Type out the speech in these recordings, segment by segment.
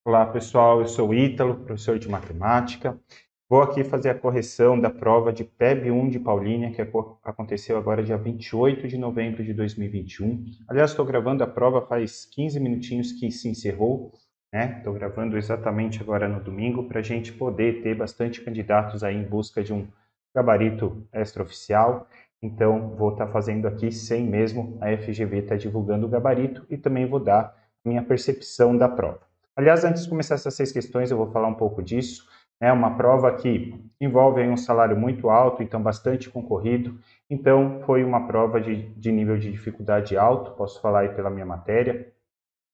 Olá pessoal, eu sou o Ítalo, professor de matemática. Vou aqui fazer a correção da prova de PEB 1 de Paulínia, que aconteceu agora dia 28 de novembro de 2021. Aliás, estou gravando a prova faz 15 minutinhos que se encerrou, né? Estou gravando exatamente agora no domingo para a gente poder ter bastante candidatos aí em busca de um gabarito extraoficial. Então, vou estar fazendo aqui sem mesmo a FGV estar divulgando o gabarito e também vou dar a minha percepção da prova. Aliás, antes de começar essas 6 questões, eu vou falar um pouco disso. É uma prova que envolve um salário muito alto, então bastante concorrido. Então, foi uma prova de nível de dificuldade alto, posso falar aí pela minha matéria,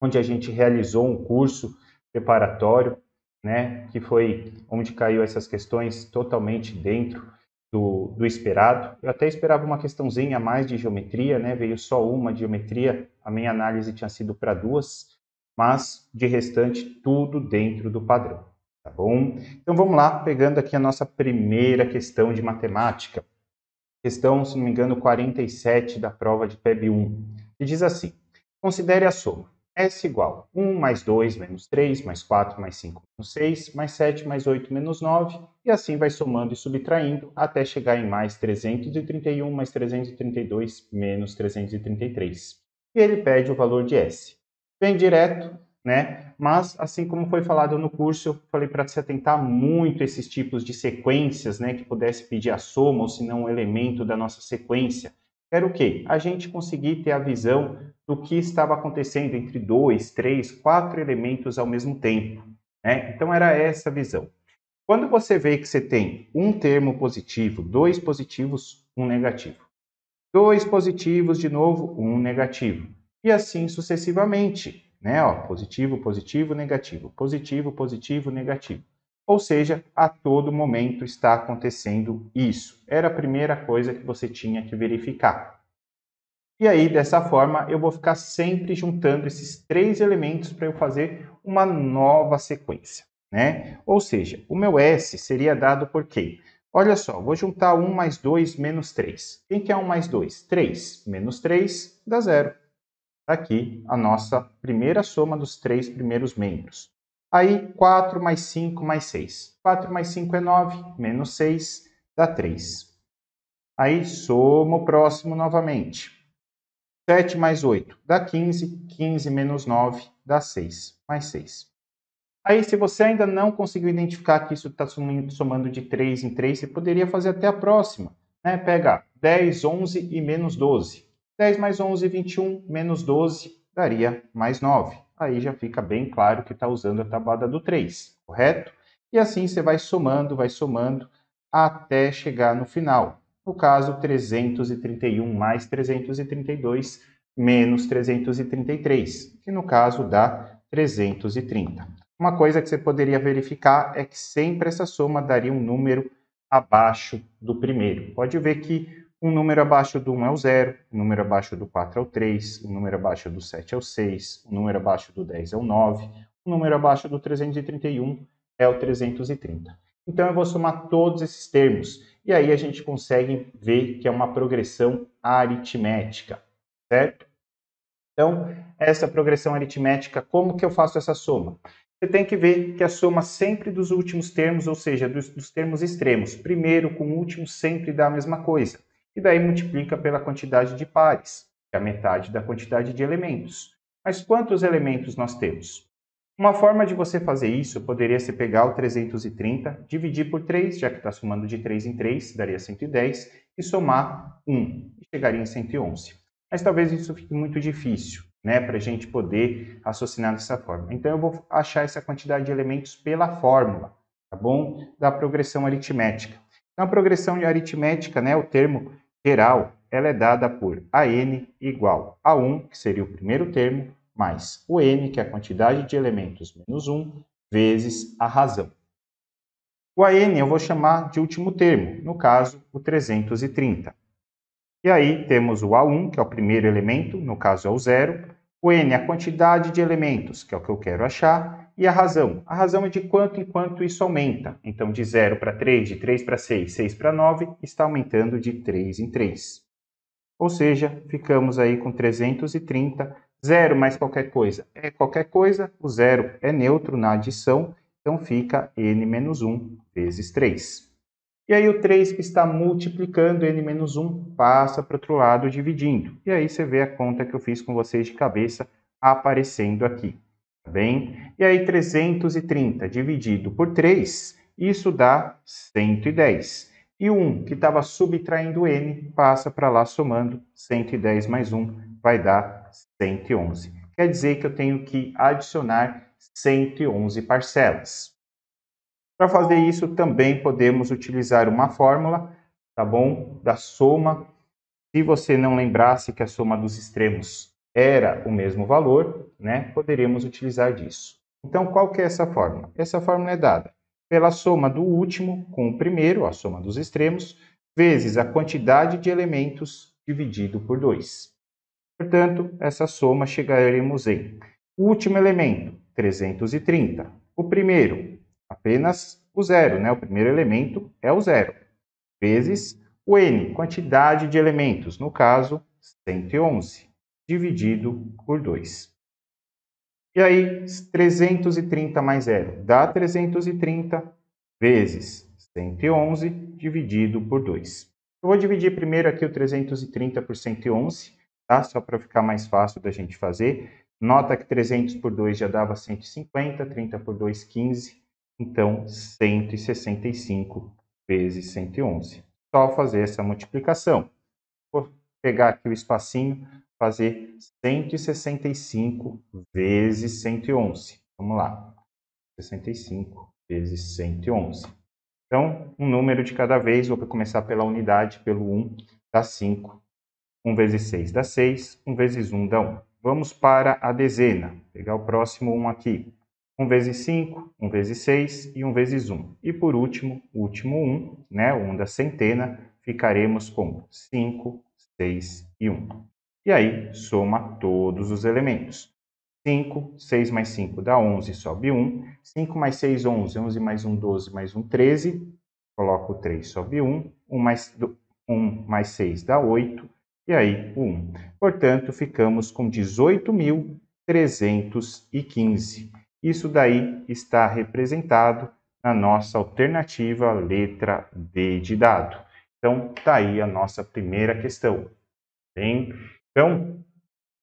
onde a gente realizou um curso preparatório, né, que foi onde caiu essas questões totalmente dentro do esperado. Eu até esperava uma questãozinha a mais de geometria, né, veio só uma de geometria, a minha análise tinha sido para 2, mas de restante tudo dentro do padrão, tá bom? Então vamos lá, pegando aqui a nossa primeira questão de matemática. Questão, se não me engano, 47 da prova de PEB 1, que diz assim: considere a soma S igual 1 mais 2 menos 3 mais 4 mais 5 menos 6 mais 7 mais 8 menos 9, e assim vai somando e subtraindo até chegar em mais 331 mais 332 menos 333. E ele pede o valor de S. Bem direto, né? Mas, assim como foi falado no curso, eu falei para se atentar muito a esses tipos de sequências, né? Que pudesse pedir a soma, ou se não um elemento da nossa sequência. Era o quê? A gente conseguir ter a visão do que estava acontecendo entre 2, 3, 4 elementos ao mesmo tempo, né? Então, era essa a visão. Quando você vê que você tem um termo positivo, 2 positivos, 1 negativo. 2 positivos, de novo, 1 negativo. E assim sucessivamente, né? Ó, positivo, positivo, negativo. Positivo, positivo, negativo. Ou seja, a todo momento está acontecendo isso. Era a primeira coisa que você tinha que verificar. E aí, dessa forma, eu vou ficar sempre juntando esses 3 elementos para eu fazer uma nova sequência, né? Ou seja, o meu S seria dado por quê? Olha só, vou juntar 1 mais 2 menos 3. Quem que é 1 mais 2? 3. Menos 3 dá 0. Aqui a nossa primeira soma dos 3 primeiros membros. Aí, 4 mais 5 mais 6. 4 mais 5 é 9, menos 6 dá 3. Aí, soma o próximo novamente. 7 mais 8 dá 15, 15 menos 9 dá 6, mais 6. Aí, se você ainda não conseguiu identificar que isso está somando de 3 em 3, você poderia fazer até a próxima, né? Pega 10, 11 e menos 12. 10 mais 11, 21, menos 12, daria mais 9. Aí já fica bem claro que está usando a tabuada do 3, correto? E assim você vai somando, até chegar no final. No caso, 331 mais 332 menos 333, que no caso dá 330. Uma coisa que você poderia verificar é que sempre essa soma daria um número abaixo do primeiro. Pode ver que um número abaixo do 1 é o 0, um número abaixo do 4 é o 3, um número abaixo do 7 é o 6, um número abaixo do 10 é o 9, um número abaixo do 331 é o 330. Então eu vou somar todos esses termos e aí a gente consegue ver que é uma progressão aritmética, certo? Então, essa progressão aritmética, como que eu faço essa soma? Você tem que ver que a soma sempre dos últimos termos, ou seja, dos termos extremos, primeiro com o último sempre dá a mesma coisa. E daí multiplica pela quantidade de pares, que é a metade da quantidade de elementos. Mas quantos elementos nós temos? Uma forma de você fazer isso poderia ser pegar o 330, dividir por 3, já que está somando de 3 em 3, daria 110, e somar 1, e chegaria em 111. Mas talvez isso fique muito difícil, né, para a gente poder raciocinar dessa forma. Então eu vou achar essa quantidade de elementos pela fórmula, tá bom? Da progressão aritmética. Então a progressão aritmética, né, o termo geral, ela é dada por AN igual a 1, que seria o primeiro termo, mais o n, que é a quantidade de elementos, menos 1, vezes a razão. O AN eu vou chamar de último termo, no caso, o 330. E aí temos o A1, que é o primeiro elemento, no caso é o 0, o N, a quantidade de elementos, que é o que eu quero achar, e a razão. A razão é de quanto em quanto isso aumenta. Então, de 0 para 3, de 3 para 6, 6 para 9, está aumentando de 3 em 3. Ou seja, ficamos aí com 330, 0 mais qualquer coisa é qualquer coisa, o 0 é neutro na adição, então fica n menos 1 vezes 3. E aí o 3 que está multiplicando n menos 1 passa para o outro lado dividindo. E aí você vê a conta que eu fiz com vocês de cabeça aparecendo aqui. Tá bem? E aí 330 dividido por 3, isso dá 110. E o 1 que estava subtraindo n passa para lá somando 110 mais 1 vai dar 111. Quer dizer que eu tenho que adicionar 111 parcelas. Para fazer isso, também podemos utilizar uma fórmula, tá bom? Da soma. Se você não lembrasse que a soma dos extremos era o mesmo valor, né? Poderíamos utilizar disso. Então, qual que é essa fórmula? Essa fórmula é dada pela soma do último com o primeiro, a soma dos extremos, vezes a quantidade de elementos dividido por 2. Portanto, essa soma chegaremos em o último elemento, 330. O primeiro, apenas o 0, né? O primeiro elemento é o 0, vezes o n, quantidade de elementos, no caso, 111, dividido por 2. E aí, 330 mais 0 dá 330 vezes 111 dividido por 2. Eu vou dividir primeiro aqui o 330 por 111, tá? Só para ficar mais fácil da gente fazer. Nota que 300 por 2 já dava 150, 30 por 2, 15. Então, 165 vezes 111. Só fazer essa multiplicação. Vou pegar aqui o espacinho, fazer 165 vezes 111. Vamos lá. 65 vezes 111. Então, um número de cada vez, vou começar pela unidade, pelo 1, dá 5. 1 vezes 6 dá 6, 1 vezes 1 dá 1. Vamos para a dezena, pegar o próximo 1 aqui. 1 vezes 5, 1 vezes 6 e 1 vezes 1. E por último, o último 1, né, o 1 da centena, ficaremos com 5, 6 e 1. E aí, soma todos os elementos. 5, 6 mais 5 dá 11, sobe 1. 5 mais 6, 11. 11 mais 1, 12, mais 1, 13. Coloco o 3, sobe 1. 1 mais 6 dá 8. E aí, o 1. Portanto, ficamos com 18.315. Isso daí está representado na nossa alternativa letra D de dado. Então, está aí a nossa primeira questão. Bem? Então,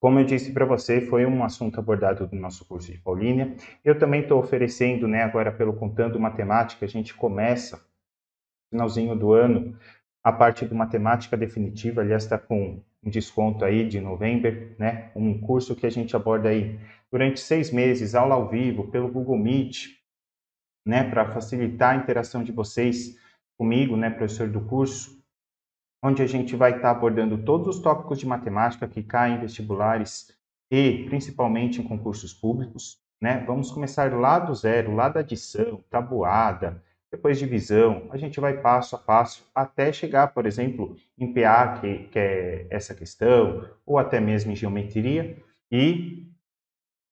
como eu disse para você, foi um assunto abordado no nosso curso de Paulínia. Eu também estou oferecendo, né, agora pelo Contando Matemática, a gente começa, no finalzinho do ano, a parte do Matemática Definitiva, aliás, está com um desconto aí de novembro, né, um curso que a gente aborda aí durante 6 meses, aula ao vivo, pelo Google Meet, né, para facilitar a interação de vocês comigo, né, professor do curso, onde a gente vai estar abordando todos os tópicos de matemática que caem em vestibulares e principalmente em concursos públicos, né? Vamos começar lá do zero, lá da adição, tabuada, depois divisão, a gente vai passo a passo até chegar, por exemplo, em PA, que é essa questão, ou até mesmo em geometria, e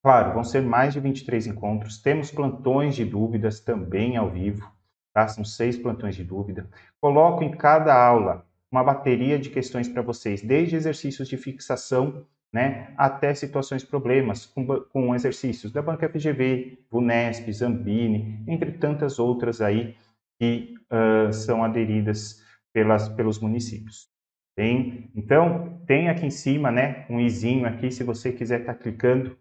claro, vão ser mais de 23 encontros. Temos plantões de dúvidas também ao vivo, tá? São 6 plantões de dúvida. Coloco em cada aula uma bateria de questões para vocês, desde exercícios de fixação, né, até situações problemas, com exercícios da Banca FGV, VUNESP, Zambini, entre tantas outras aí que são aderidas pelos municípios. Bem, então, tem aqui em cima, né, um izinho aqui, se você quiser estar clicando,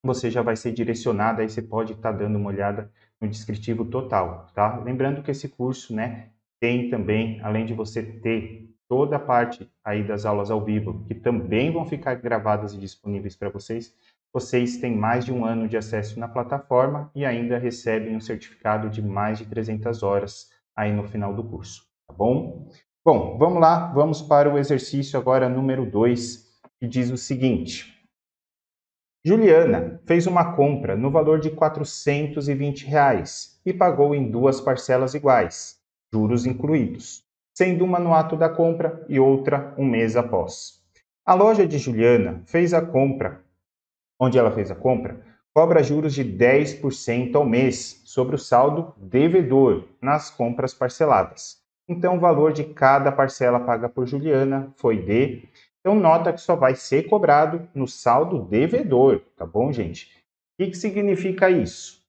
você já vai ser direcionado, aí você pode estar dando uma olhada no descritivo total, tá? Lembrando que esse curso, né, tem também, além de você ter toda a parte aí das aulas ao vivo, que também vão ficar gravadas e disponíveis para vocês, vocês têm mais de 1 ano de acesso na plataforma e ainda recebem um certificado de mais de 300 horas aí no final do curso, tá bom? Bom, vamos lá, vamos para o exercício agora número 2, que diz o seguinte: Juliana fez uma compra no valor de R$ 420 e pagou em 2 parcelas iguais, juros incluídos. sendo uma no ato da compra e outra um mês após. A loja de Juliana fez a compra, onde ela fez a compra, cobra juros de 10% ao mês sobre o saldo devedor nas compras parceladas. Então, o valor de cada parcela paga por Juliana foi de... Então, nota que só vai ser cobrado no saldo devedor, tá bom, gente? O que significa isso?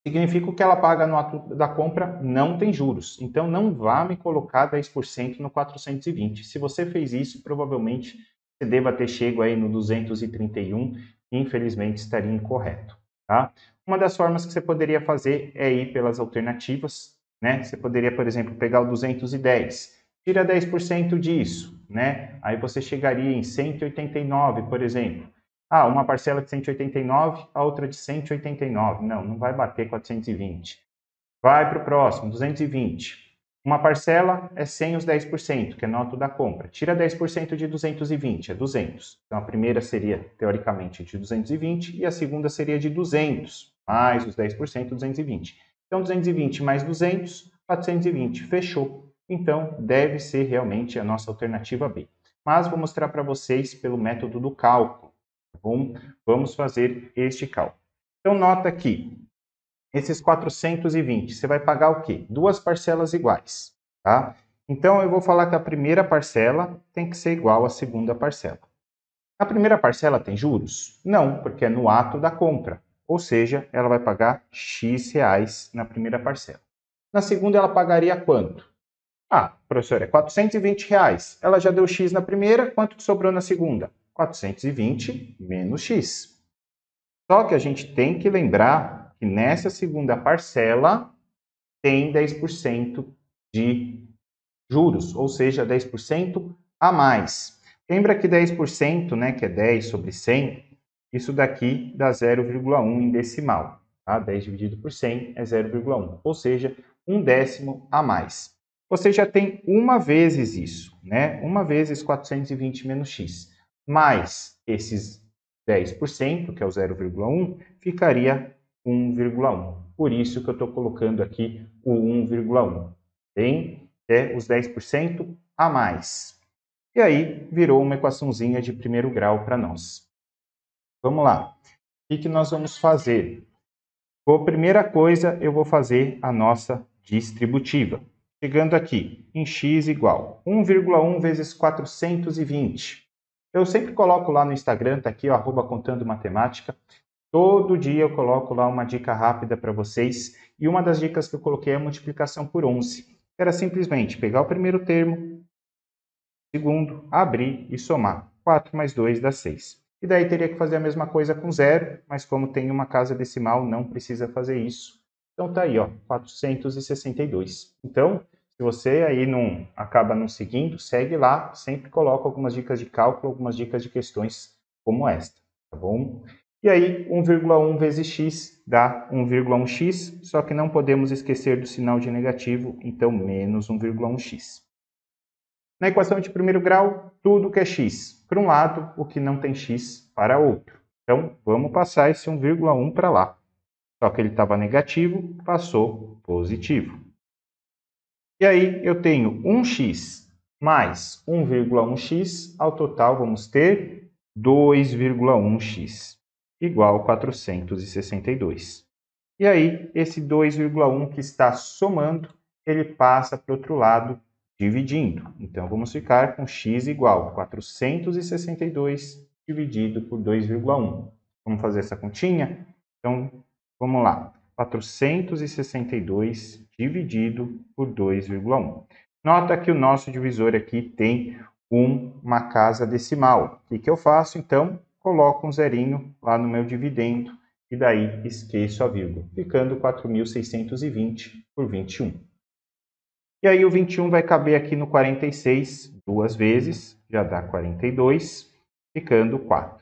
Significa que o que ela paga no ato da compra não tem juros. Então, não vá me colocar 10% no 420. Se você fez isso, provavelmente você deva ter chego aí no 231 e infelizmente estaria incorreto, tá? Uma das formas que você poderia fazer é ir pelas alternativas, né? Você poderia, por exemplo, pegar o 210, tira 10% disso, né? Aí você chegaria em 189, por exemplo. Ah, uma parcela de 189, a outra de 189. Não vai bater 420. Vai para o próximo, 220. Uma parcela é sem os 10%, que é nota da compra. Tira 10% de 220, é 200. Então, a primeira seria, teoricamente, de 220 e a segunda seria de 200, mais os 10%, 220. Então, 220 mais 200, 420. Fechou. Então, deve ser realmente a nossa alternativa B. Mas vou mostrar para vocês pelo método do cálculo. Tá bom? Vamos fazer este cálculo. Então, nota aqui, esses 420, você vai pagar o quê? Duas parcelas iguais, tá? Então, eu vou falar que a primeira parcela tem que ser igual à segunda parcela. A primeira parcela tem juros? Não, porque é no ato da compra. Ou seja, ela vai pagar X reais na primeira parcela. Na segunda, ela pagaria quanto? Ah, professor, é 420 reais. Ela já deu X na primeira, quanto que sobrou na segunda? 420 menos X. Só que a gente tem que lembrar que nessa segunda parcela tem 10% de juros, ou seja, 10% a mais. Lembra que 10%, né, que é 10 sobre 100, isso daqui dá 0,1 em decimal. Tá? 10 dividido por 100 é 0,1, ou seja, 1/10 a mais. Você já tem uma vezes isso, né? Uma vezes 420 menos x, mais esses 10%, que é o 0,1, ficaria 1,1. Por isso que eu estou colocando aqui o 1,1. Bem, é os 10% a mais. E aí virou uma equaçãozinha de primeiro grau para nós. Vamos lá. O que nós vamos fazer? A primeira coisa, eu vou fazer a nossa distributiva. Chegando aqui, em x igual 1,1 vezes 420. Eu sempre coloco lá no Instagram, tá aqui, ó, @contando-matemática. Todo dia eu coloco lá uma dica rápida para vocês. E uma das dicas que eu coloquei é a multiplicação por 11. Era simplesmente pegar o primeiro termo, segundo, abrir e somar. 4 mais 2 dá 6. E daí teria que fazer a mesma coisa com zero, mas como tem uma casa decimal, não precisa fazer isso. Então tá aí, ó, 462. Então, se você aí acaba não seguindo, segue lá, sempre coloco algumas dicas de cálculo, algumas dicas de questões como esta, tá bom? E aí, 1,1 vezes x dá 1,1x, só que não podemos esquecer do sinal de negativo, então menos 1,1x. Na equação de primeiro grau, tudo que é x para um lado, o que não tem x para outro. Então, vamos passar esse 1,1 para lá. Só que ele estava negativo, passou positivo. E aí, eu tenho 1x mais 1,1x, ao total vamos ter 2,1x, igual a 462. E aí, esse 2,1 que está somando, ele passa para o outro lado, dividindo. Então, vamos ficar com x igual a 462 dividido por 2,1. Vamos fazer essa continha? Então, vamos lá. 462 dividido por 2,1. Nota que o nosso divisor aqui tem uma casa decimal. O que eu faço? Então, coloco um zerinho lá no meu dividendo e daí esqueço a vírgula, ficando 4.620 por 21. E aí o 21 vai caber aqui no 46 duas vezes, já dá 42, ficando 4.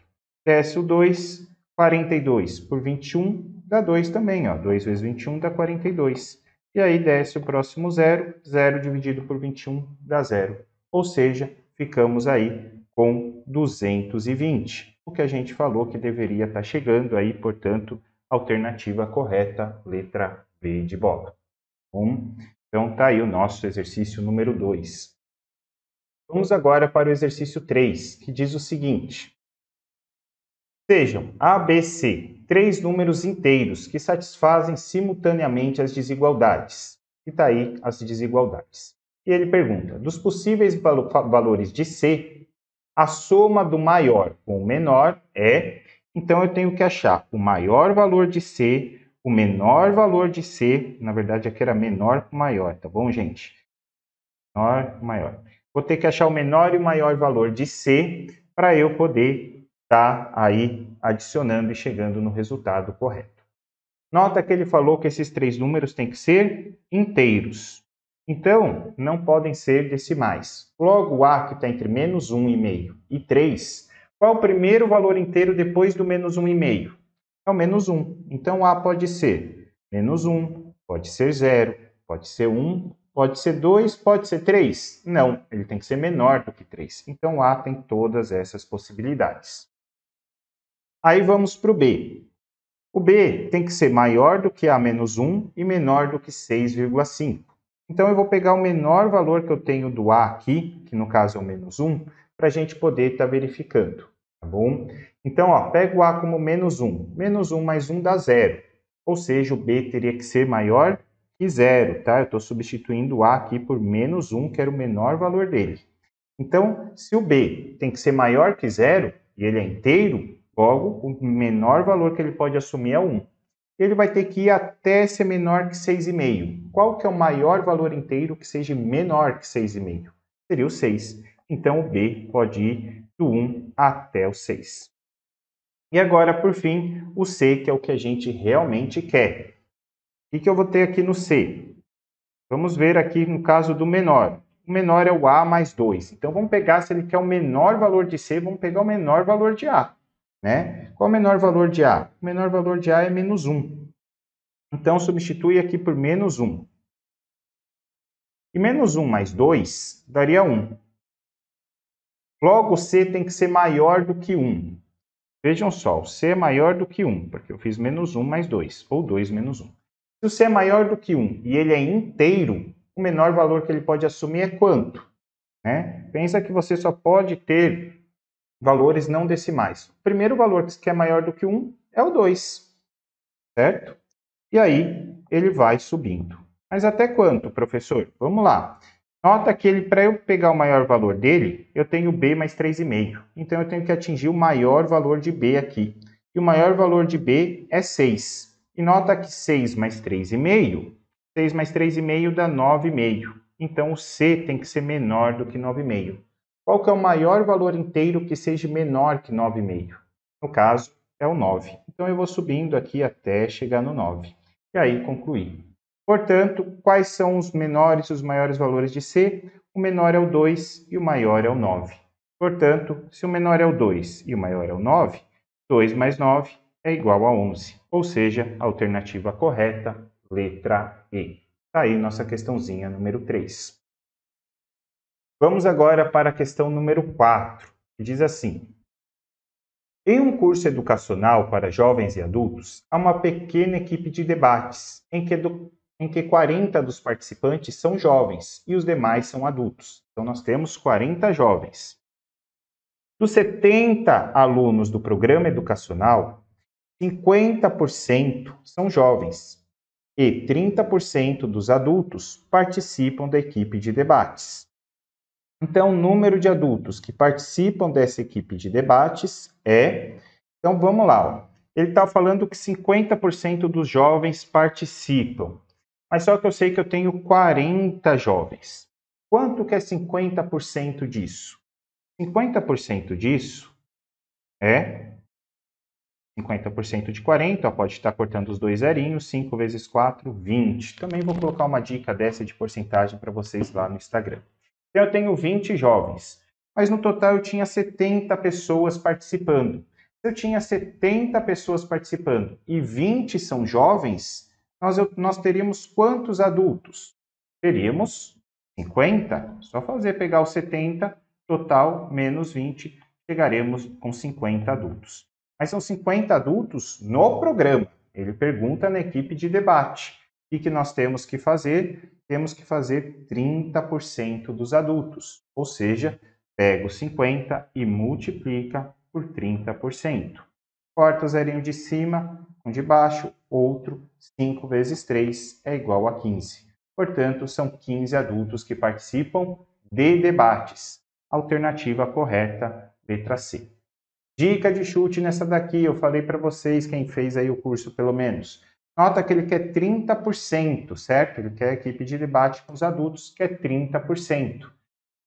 Desce o 2, 42 por 21, dá 2 também, ó. 2 vezes 21 dá 42. E aí desce o próximo 0, 0 dividido por 21 dá 0. Ou seja, ficamos aí com 220. O que a gente falou que deveria estar chegando aí, portanto, alternativa correta, letra B de bola. Então, está aí o nosso exercício número 2. Vamos agora para o exercício 3, que diz o seguinte. Sejam A, B, C, 3 números inteiros que satisfazem simultaneamente as desigualdades. E está aí as desigualdades. E ele pergunta, dos possíveis valores de C, a soma do maior com o menor é... Então, eu tenho que achar o maior valor de C, o menor valor de C, na verdade aqui era menor com maior, tá bom, gente? Menor com maior. Vou ter que achar o menor e o maior valor de C para eu poder estar aí adicionando e chegando no resultado correto. Nota que ele falou que esses 3 números têm que ser inteiros. Então, não podem ser decimais. Logo, o A, que está entre menos 1,5 e 3, qual é o primeiro valor inteiro depois do menos 1,5? É o menos 1. Então, A pode ser menos 1, pode ser 0, pode ser 1, pode ser 2, pode ser 3. Não, ele tem que ser menor do que 3. Então, A tem todas essas possibilidades. Aí vamos para o B. O B tem que ser maior do que A menos 1 e menor do que 6,5. Então, eu vou pegar o menor valor que eu tenho do A aqui, que no caso é o menos 1, para a gente poder estar verificando, tá bom? Então, ó, pego o A como menos 1. Menos 1 mais 1 dá 0. Ou seja, o B teria que ser maior que 0, tá? Eu estou substituindo o A aqui por menos 1, que era o menor valor dele. Então, se o B tem que ser maior que 0, e ele é inteiro, logo, o menor valor que ele pode assumir é 1. Ele vai ter que ir até ser menor que 6,5. Qual que é o maior valor inteiro que seja menor que 6,5? Seria o 6. Então, o B pode ir do 1 até o 6. E agora, por fim, o C, que é o que a gente realmente quer. O que eu vou ter aqui no C? Vamos ver aqui no caso do menor. O menor é o A mais 2. Então, vamos pegar, se ele quer o menor valor de C, vamos pegar o menor valor de A. Né? Qual é o menor valor de A? O menor valor de A é menos 1. Então, substitui aqui por menos 1. E menos 1 mais 2 daria 1. Logo, o C tem que ser maior do que 1. Vejam só, o C é maior do que 1, porque eu fiz menos 1 mais 2, ou 2 menos 1. Se o C é maior do que 1 e ele é inteiro, o menor valor que ele pode assumir é quanto? Né? Pensa que você só pode ter valores não decimais. O primeiro valor que é maior do que 1 é o 2, certo? E aí, ele vai subindo. Mas até quanto, professor? Vamos lá. Nota que para eu pegar o maior valor dele, eu tenho B mais 3,5. Então, eu tenho que atingir o maior valor de B aqui. E o maior valor de B é 6. E nota que 6 mais 3,5, 6 mais 3,5 dá 9,5. Então, o C tem que ser menor do que 9,5. Qual que é o maior valor inteiro que seja menor que 9,5? No caso, é o 9. Então, eu vou subindo aqui até chegar no 9. E aí, concluir. Portanto, quais são os menores e os maiores valores de C? O menor é o 2 e o maior é o 9. Portanto, se o menor é o 2 e o maior é o 9, 2 mais 9 é igual a 11. Ou seja, a alternativa correta, letra E. Está aí nossa questãozinha número 3. Vamos agora para a questão número 4, que diz assim. Em um curso educacional para jovens e adultos, há uma pequena equipe de debates, em que 40 dos participantes são jovens e os demais são adultos. Então, nós temos 40 jovens. Dos 70 alunos do programa educacional, 50% são jovens e 30% dos adultos participam da equipe de debates. Então, o número de adultos que participam dessa equipe de debates é... Então, vamos lá. Ó. Ele está falando que 50% dos jovens participam. Mas só que eu sei que eu tenho 40 jovens. Quanto que é 50% disso? 50% disso é 50% de 40, ó, pode estar cortando os dois zerinhos, 5 vezes 4, 20. Também vou colocar uma dica dessa de porcentagem para vocês lá no Instagram. Então, eu tenho 20 jovens, mas no total eu tinha 70 pessoas participando. Se eu tinha 70 pessoas participando e 20 são jovens, nós teríamos quantos adultos? Teríamos 50. Só pegar os 70, total, menos 20, chegaremos com 50 adultos. Mas são 50 adultos no programa. Ele pergunta na equipe de debate. o que nós temos que fazer? Temos que fazer 30% dos adultos, ou seja, pega o 50 e multiplica por 30%. Corta o zerinho de cima com de baixo, outro 5 vezes 3 é igual a 15. Portanto, são 15 adultos que participam de debates. Alternativa correta, letra C. Dica de chute nessa daqui, eu falei para vocês, quem fez aí o curso pelo menos. Nota que ele quer 30%, certo? Ele quer equipe de debate com os adultos, quer 30%.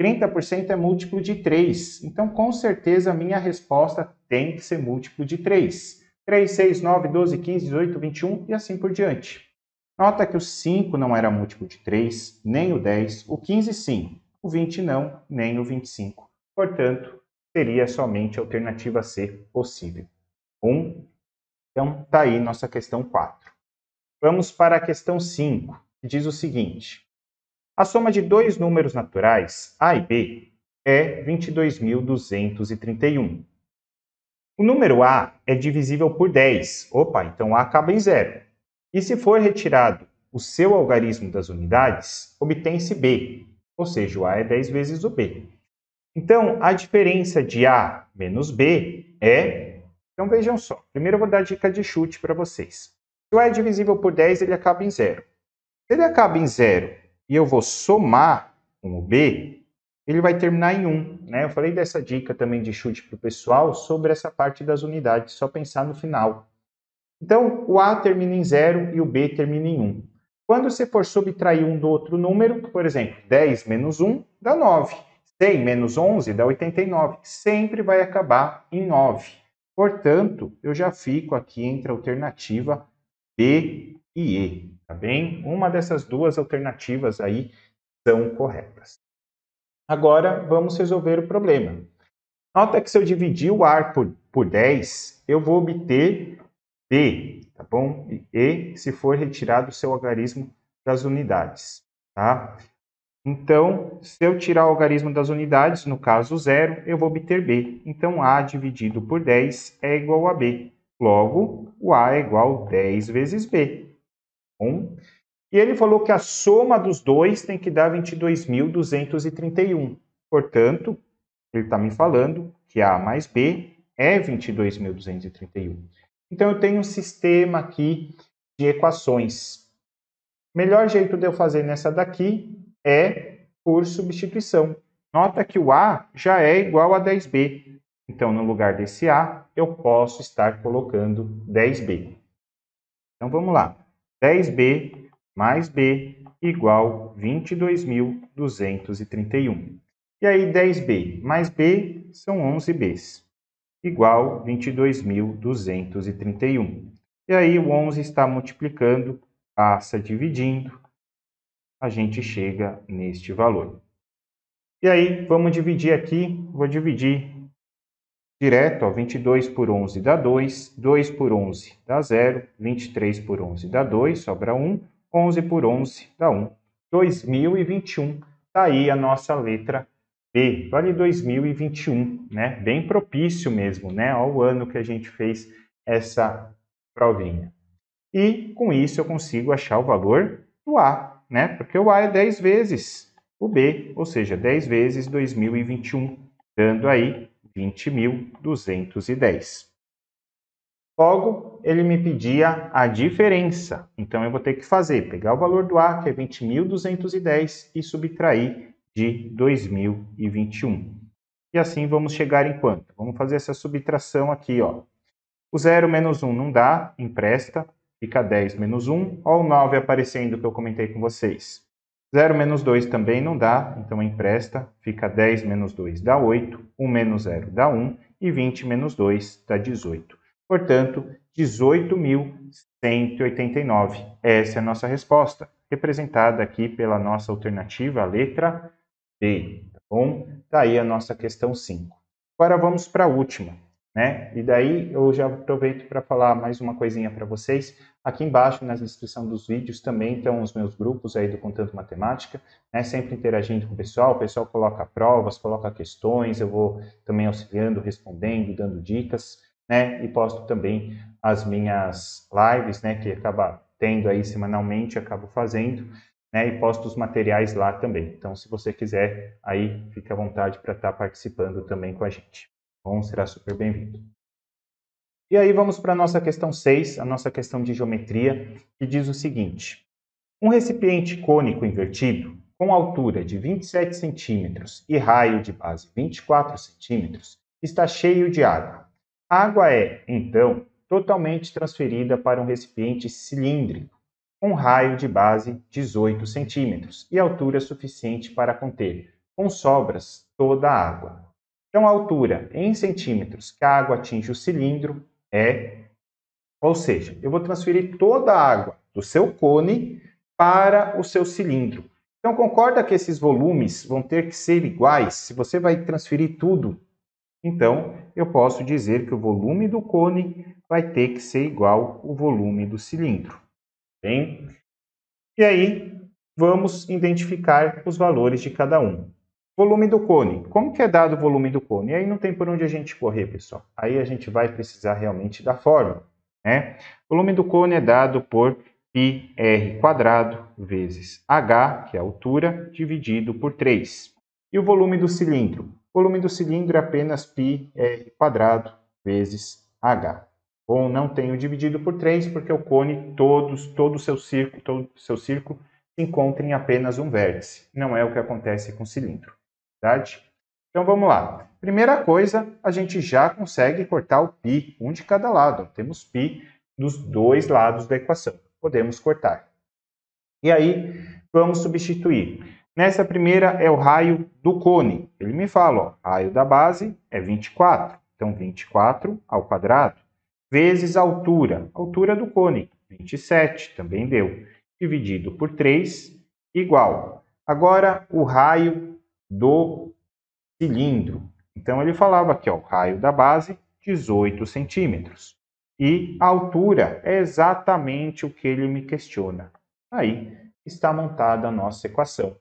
30% é múltiplo de 3, então com certeza a minha resposta tem que ser múltiplo de 3. 3, 6, 9, 12, 15, 18, 21 e assim por diante. Nota que o 5 não era múltiplo de 3, nem o 10, o 15 sim, o 20 não, nem o 25. Portanto, seria somente a alternativa C possível. Então, está aí nossa questão 4. Vamos para a questão 5, que diz o seguinte. A soma de dois números naturais, A e B, é 22.231. O número A é divisível por 10. Opa, então A acaba em zero. E se for retirado o seu algarismo das unidades, obtém-se B, ou seja, o A é 10 vezes o B. Então, a diferença de A menos B é... Então, vejam só. Primeiro eu vou dar dica de chute para vocês. Se o A é divisível por 10, ele acaba em zero. Se ele acaba em zero e eu vou somar com o B, ele vai terminar em 1. Né? Eu falei dessa dica também de chute para o pessoal sobre essa parte das unidades, só pensar no final. Então, o A termina em 0 e o B termina em 1. Quando você for subtrair um do outro número, por exemplo, 10 menos 1 dá 9. 100 menos 11 dá 89. Sempre vai acabar em 9. Portanto, eu já fico aqui entre a alternativa B e E, tá bem? Uma dessas duas alternativas aí são corretas. Agora, vamos resolver o problema. Nota que se eu dividir o A por 10, eu vou obter B, tá bom? E se for retirado o seu algarismo das unidades, tá? Então, se eu tirar o algarismo das unidades, no caso 0, eu vou obter B. Então, A dividido por 10 é igual a B. Logo, o A é igual a 10 vezes B. Bom? E ele falou que a soma dos dois tem que dar 22.231. Portanto, ele está me falando que A mais B é 22.231. Então, eu tenho um sistema aqui de equações. O melhor jeito de eu fazer nessa daqui é por substituição. Nota que o A já é igual a 10B. Então, no lugar desse A, eu posso estar colocando 10B. Então, vamos lá. 10B mais B igual 22.231. E aí, 10B mais B são 11Bs, igual 22.231. E aí, o 11 está multiplicando, passa dividindo, a gente chega neste valor. E aí, vamos dividir aqui, vou dividir direto, ó, 22 por 11 dá 2, 2 por 11 dá 0, 23 por 11 dá 2, sobra 1, 11 por 11 dá 1. 2021, tá aí a nossa letra B, vale 2021, né? Bem propício mesmo, né? Ao ano que a gente fez essa provinha. E com isso eu consigo achar o valor do A, né? Porque o A é 10 vezes o B, ou seja, 10 vezes 2021, dando aí 20.210. Logo, ele me pedia a diferença. Então, eu vou ter que pegar o valor do A, que é 20.210, e subtrair de 2021. E assim vamos chegar em quanto? Vamos fazer essa subtração aqui, ó. O 0 menos 1 não dá, empresta, fica 10 menos 1. Olha o 9 aparecendo que eu comentei com vocês. 0 menos 2 também não dá, então empresta, fica 10 menos 2 dá 8, 1 menos 0 dá 1, e 20 menos 2 dá 18. Portanto, 18.189. Essa é a nossa resposta, representada aqui pela nossa alternativa, a letra B. Tá bom? Daí a nossa questão 5. Agora vamos para a última, né? E daí eu já aproveito para falar mais uma coisinha para vocês. Aqui embaixo, na descrição dos vídeos, também estão os meus grupos aí do Contando Matemática, né? Sempre interagindo com o pessoal coloca provas, coloca questões, eu vou também auxiliando, respondendo, dando dicas, né? E posto também as minhas lives, né? Que acaba tendo aí semanalmente, acabo fazendo, né, e posto os materiais lá também. Então, se você quiser, aí fique à vontade para estar participando também com a gente. Bom, será super bem-vindo. E aí vamos para a nossa questão 6, a nossa questão de geometria, que diz o seguinte: um recipiente cônico invertido, com altura de 27 centímetros e raio de base 24 centímetros, está cheio de água. A água é, então, totalmente transferida para um recipiente cilíndrico, com raio de base 18 centímetros e altura suficiente para conter, com sobras, toda a água. Então, a altura em centímetros que a água atinge o cilindro é, ou seja, eu vou transferir toda a água do seu cone para o seu cilindro. Então, concorda que esses volumes vão ter que ser iguais? Se você vai transferir tudo, então eu posso dizer que o volume do cone vai ter que ser igual ao volume do cilindro. Bem? E aí, vamos identificar os valores de cada um. Volume do cone. Como que é dado o volume do cone? E aí não tem por onde a gente correr, pessoal. Aí a gente vai precisar realmente da fórmula, né? O volume do cone é dado por πr² vezes h, que é a altura, dividido por 3. E o volume do cilindro? O volume do cilindro é apenas πr² vezes h. Bom, não tenho dividido por 3 porque o cone, todo o seu círculo se encontra em apenas um vértice. Não é o que acontece com o cilindro. Verdade? Então vamos lá. Primeira coisa, a gente já consegue cortar o π, um de cada lado. Temos π dos dois lados da equação. Podemos cortar. E aí, vamos substituir. Nessa primeira é o raio do cone. Ele me fala, ó, raio da base é 24. Então, 24 ao quadrado, vezes a altura do cone, 27, também deu, dividido por 3, igual. Agora, o raio do cilindro. Então, ele falava aqui, ó, o raio da base, 18 centímetros. E a altura é exatamente o que ele me questiona. Aí está montada a nossa equação.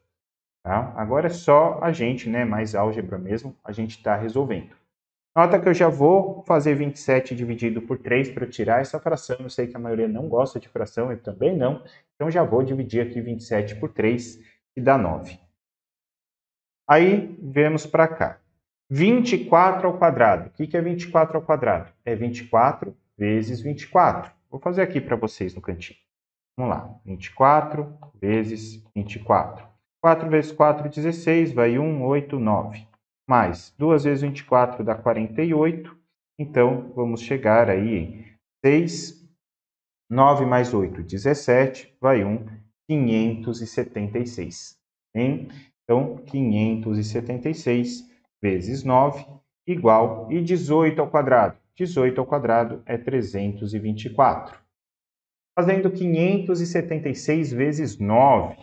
Tá? Agora é só a gente, né, mais álgebra mesmo, a gente está resolvendo. Nota que eu já vou fazer 27 dividido por 3 para tirar essa fração. Eu sei que a maioria não gosta de fração, eu também não. Então já vou dividir aqui 27 por 3, que dá 9. Aí, vemos para cá. 24 ao quadrado. O que é 24 ao quadrado? É 24 vezes 24. Vou fazer aqui para vocês no cantinho. Vamos lá. 24 vezes 24. 4 vezes 4, 16. Vai 1, 8, 9. Mais 2 vezes 24 dá 48. Então, vamos chegar aí em 6. 9 mais 8, 17. Vai 1, 576. Hein? Então, 576 vezes 9 igual, e 18 ao quadrado? 18 ao quadrado é 324. Fazendo 576 vezes 9.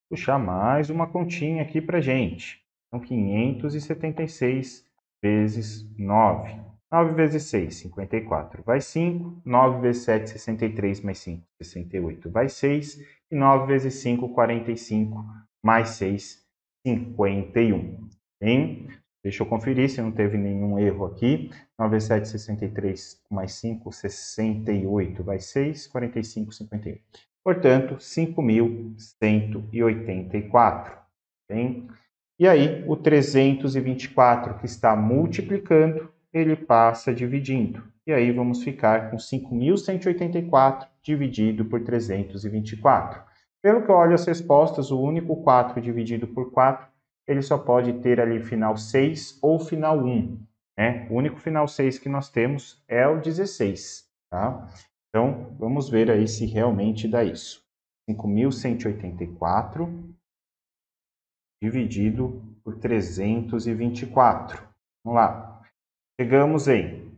Puxar mais uma continha aqui para gente. Então, 576 vezes 9. 9 vezes 6, 54. Vai 5. 9 vezes 7, 63. Mais 5, 68. Vai 6. E 9 vezes 5, 45. Mais 6, 51. Bem, deixa eu conferir se não teve nenhum erro aqui. 9 vezes 7, 63. Mais 5, 68. Vai 6, 45, 51. Portanto, 5.184. Bem? E aí, o 324 que está multiplicando, ele passa dividindo. E aí, vamos ficar com 5.184 dividido por 324. Pelo que eu olho as respostas, o único 4 dividido por 4, ele só pode ter ali final 6 ou final 1. Né? O único final 6 que nós temos é o 16. Tá? Então, vamos ver aí se realmente dá isso. 5.184 dividido por 324. Vamos lá. Chegamos em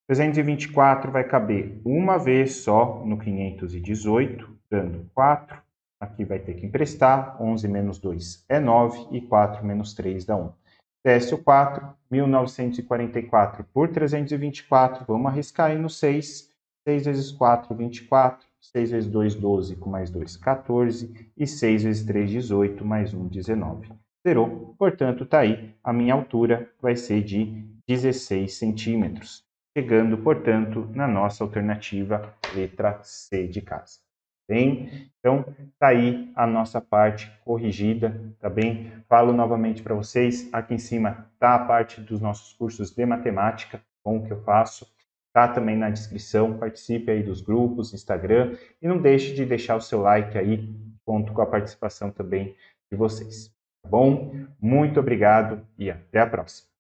324 vai caber uma vez só no 518, dando 4. Aqui vai ter que emprestar. 11 menos 2 é 9 e 4 menos 3 dá 1. Desce o 4, 1944 por 324. Vamos arriscar aí no 6. 6 vezes 4, 24. 6 vezes 2, 12, com mais 2, 14. E 6 vezes 3, 18, mais 1, 19. Zerou. Portanto, está aí. A minha altura vai ser de 16 centímetros. Chegando, portanto, na nossa alternativa letra C de casa. bem? Então, tá aí a nossa parte corrigida, tá bem? Falo novamente para vocês, aqui em cima tá a parte dos nossos cursos de matemática, bom, que eu faço, tá também na descrição, participe aí dos grupos, Instagram, e não deixe de deixar o seu like aí, conto com a participação também de vocês, tá bom? Muito obrigado e até a próxima.